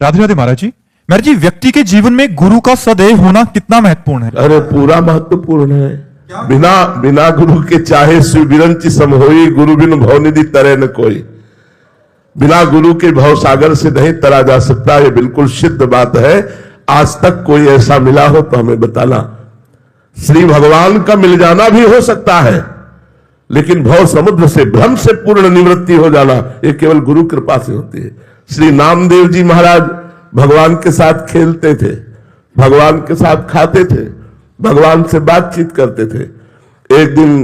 राधे राधे महाराज जी व्यक्ति के जीवन में गुरु का सदैव होना कितना महत्वपूर्ण है? अरे पूरा महत्वपूर्ण है। बिना गुरु के चाहे शिव बिरंच सम होई, गुरु बिन भवनिधि तरे न कोई। बिना गुरु के भव सागर से नहीं तरा जा सकता, ये बिल्कुल सिद्ध बात है। आज तक कोई ऐसा मिला हो तो हमें बताना। श्री भगवान का मिल जाना भी हो सकता है, लेकिन भव समुद्र से भ्रम से पूर्ण निवृत्ति हो जाना ये केवल गुरु कृपा से होती है। श्री नामदेव जी महाराज भगवान के साथ खेलते थे, भगवान के साथ खाते थे, भगवान से बातचीत करते थे। एक दिन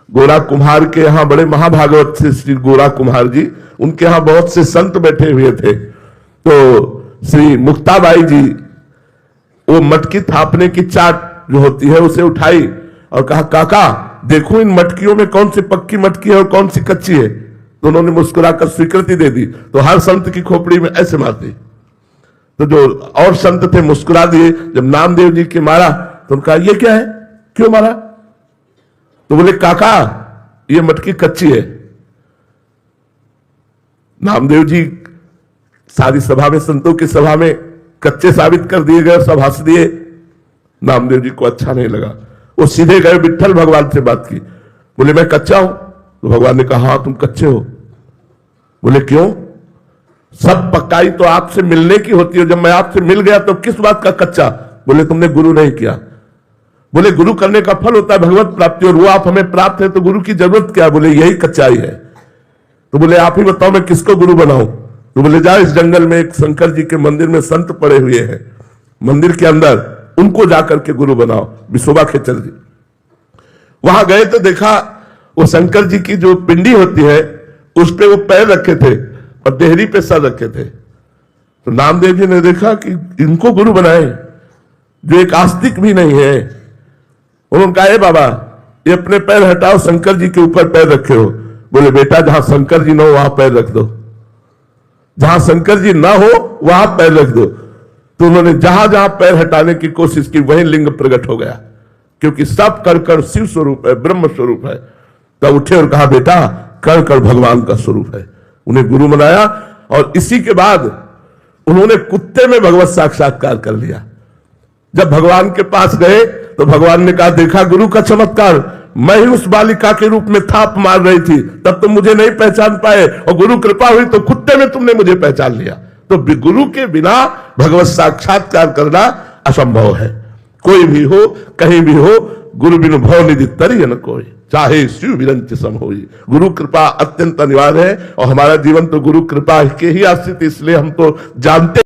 गोरा कुम्हार के यहाँ, बड़े महाभागवत से श्री गोरा कुम्हार जी, उनके यहाँ बहुत से संत बैठे हुए थे। तो श्री मुक्ताबाई जी वो मटकी थापने की चाट जो होती है उसे उठाई और कहा, काका देखो इन मटकियों में कौन सी पक्की मटकी है और कौन सी कच्ची है। तो उन्होंने मुस्कुराकर स्वीकृति दे दी। तो हर संत की खोपड़ी में ऐसे मार दी। तो जो और संत थे मुस्कुरा दिए। जब नामदेव जी के मारा तो उनका ये क्या है, क्यों मारा? तो बोले, काका ये मटकी कच्ची है। नामदेव जी सारी सभा में, संतों की सभा में कच्चे साबित कर दिए गए, सब हंस दिए। नामदेव जी को अच्छा नहीं लगा। वो सीधे गए विट्ठल भगवान से बात की। बोले, मैं कच्चा हूं? तो भगवान ने कहा, हाँ तुम कच्चे हो। बोले, क्यों? सब पक्काई तो आपसे मिलने की होती है, जब मैं आपसे मिल गया तो किस बात का कच्चा? बोले, तुमने गुरु नहीं किया। बोले, गुरु करने का फल होता है भगवत प्राप्ति, और वो आप हमें प्राप्त है तो गुरु की जरूरत क्या? बोले, यही कच्चाई है। तो बोले, आप ही बताओ मैं किसको गुरु बनाऊं? तो बोले, जाओ इस जंगल में एक शंकर जी के मंदिर में संत पड़े हुए हैं, मंदिर के अंदर, उनको जाकर के गुरु बनाओ। विशोबा खेचर जी वहां गए तो देखा वो शंकर जी की जो पिंडी होती है उस पे वो पैर रखे थे और देहरी पे सर रखे थे। तो नामदेव जी ने देखा कि इनको गुरु बनाए जो एक आस्तिक भी नहीं है। उन्होंने कहा, ए बाबा ये अपने पैर हटाओ, शंकर जी के ऊपर पैर रखे हो। बोले, बेटा जहां शंकर जी ना हो वहां पैर रख दो, जहां शंकर जी ना हो वहां पैर रख दो। तो उन्होंने जहां जहां पैर हटाने की कोशिश की वहीं लिंग प्रकट हो गया, क्योंकि सब कण कण शिव स्वरूप है, ब्रह्म स्वरूप है। तब उठे और कहा, बेटा कण कण भगवान का स्वरूप है। उन्हें गुरु बनाया और इसी के बाद उन्होंने कुत्ते में भगवत साक्षात्कार कर लिया। जब भगवान के पास गए तो भगवान ने कहा, देखा गुरु का चमत्कार, मैं ही उस बालिका के रूप में थाप मार रही थी, तब तुम मुझे नहीं पहचान पाए, और गुरु कृपा हुई तो कुत्ते में तुमने मुझे पहचान लिया। तो गुरु के बिना भगवत साक्षात्कार करना असंभव है। कोई भी हो, कहीं भी हो, गुरु बिनु भवनिधि तरिय न कोई, चाहे शिव बिरंच सम होई। गुरु कृपा अत्यंत अनिवार्य है और हमारा जीवन तो गुरु कृपा के ही आश्रित, इसलिए हम तो जानते